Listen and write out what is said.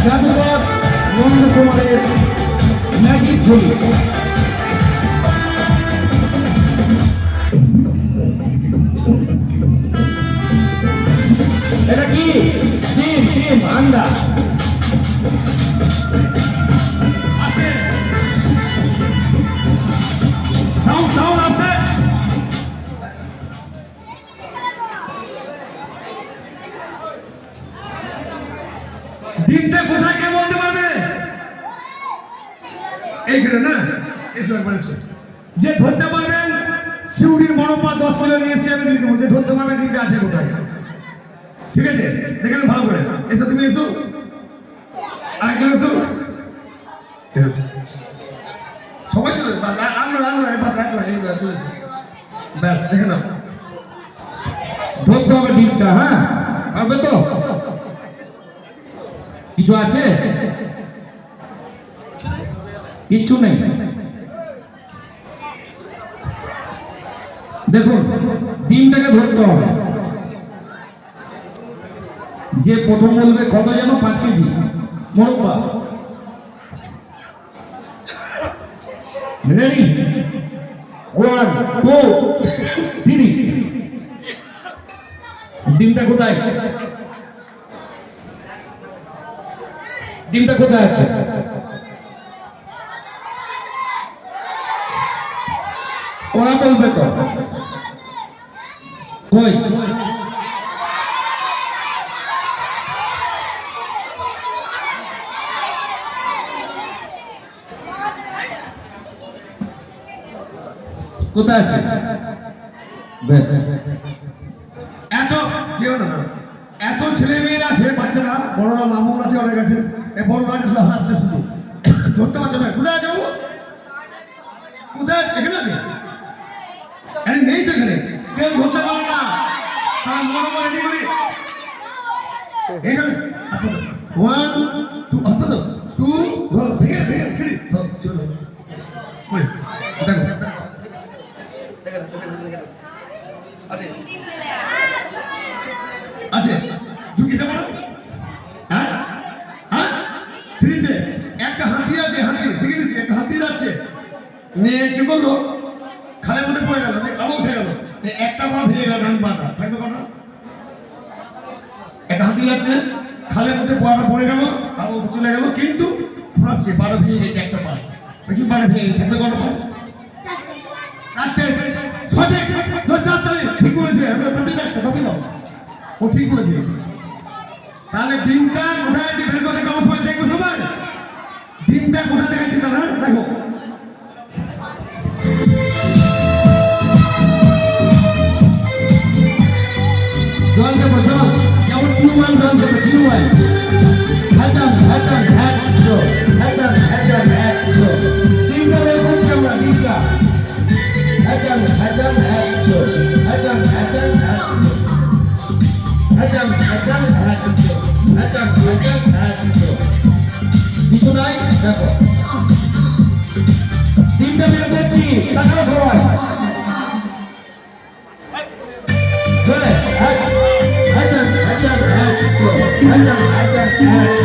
জাদুঘর নন্দকুমারের ম্যাজিক ঝুলি। এটা কি ডিম ডিম আন্ডা সাউন্ড সাউন্ড আছে। ডিমটা কোথায় কে বলতে পারবে? এইখানে না, এসো একবার এসো। যে ধরতে পারবেন শিউরির মনোপা 10 কিলো নিয়ে এসে আমি দিতে বলছি, ধরতে পারবেন ডিমটা আছে কোথায়। ঠিক আছে, দেখেন ভালো করে। এসো তুমি এসো, আরেকজন এসো, সবাই চলে ব্যাস দেখে নাও। ধরতে হবে ডিমটা, হ্যাঁ পারবে তো? কিছু আছে? কিচ্ছু নেই। দেখুন ডিমটাকে ধরতে হবে। যে প্রথম বলবে কত যেন 5 কেজি মোরব্বা। রেডি 1 2 3। ডিমটা কোথায়? ডিমটা কোথায় আছে? ওরা বলবে তো কই? কোথায় আছে? বেশ এত কেউ না, এত ছেলে মেয়েরা আছে, বাচ্চারা, বড়রা, মামুন আছে, অনেক আছে। এই বড়রা আছে শুধু হাসছে, শুধু ধরতে পারছে না। কোথায় আছে? কোথায়? এখানে আছে? আরে নেই তো এখানে, কেউ ধরতে পারে না। তার মনে মনে রেডি করি এখানে 1 2 আপনার 2 ধর, ভেঙে ভেঙে খেলি ধর, চলো ওই দেখো আছে তুমি কিসে বলো? হ্যাঁ হ্যাঁ ফ্রিতে একটা হাতি আছে, হাতি শিখে দিচ্ছে, একটা হাতি যাচ্ছে, মেয়ে কি বললো, খালের মধ্যে পড়ে গেল, আবার উঠে গেল, একটা পা ভেঙে গেল, ডান পাটা থাকবে কটা? একটা হাতি যাচ্ছে, খালের মধ্যে পাটা পড়ে গেল, আবার চলে গেল, কিন্তু ঘোরাচ্ছে, পাটা ভেঙে গেছে, একটা পা কি পাটা ভেঙে গেছে, থাকবে কটা পা? 4টে। সঠিক, ঠিক বলেছে। ও ঠিক বলেছে। তাহলে ডিমটা কোথায় আছে বের করে দেখাবো, সবাই দেখবো, সবাই ডিমটা কোথায় দেখাচ্ছি তারা দেখো। জল দেবো, জল যেমন টিউবওয়েল, জল দেবো টিউবওয়েল। হ্যাচাম হ্যাচাম হ্যাচো, হ্যাচাম হ্যাচাম হ্যাচো। ডিমটা বের করছি আমরা, ডিমটা হ্যাচাম হ্যাচাম হ্যাচো, হ্যাচাম হ্যাচাম হ্যাচো, হ্যাচাম হ্যাচাম হ্যাচো, হ্যাচাম হ্যাচাম হ্যাচো। কিছু নাই, দেখো ডিমটা বের করছি, তাকাও সবাই। চলে হ্যাচাম হ্যাচাম হ্যাচো, হ্যাচাম হ্যাচাম হ্যাচো।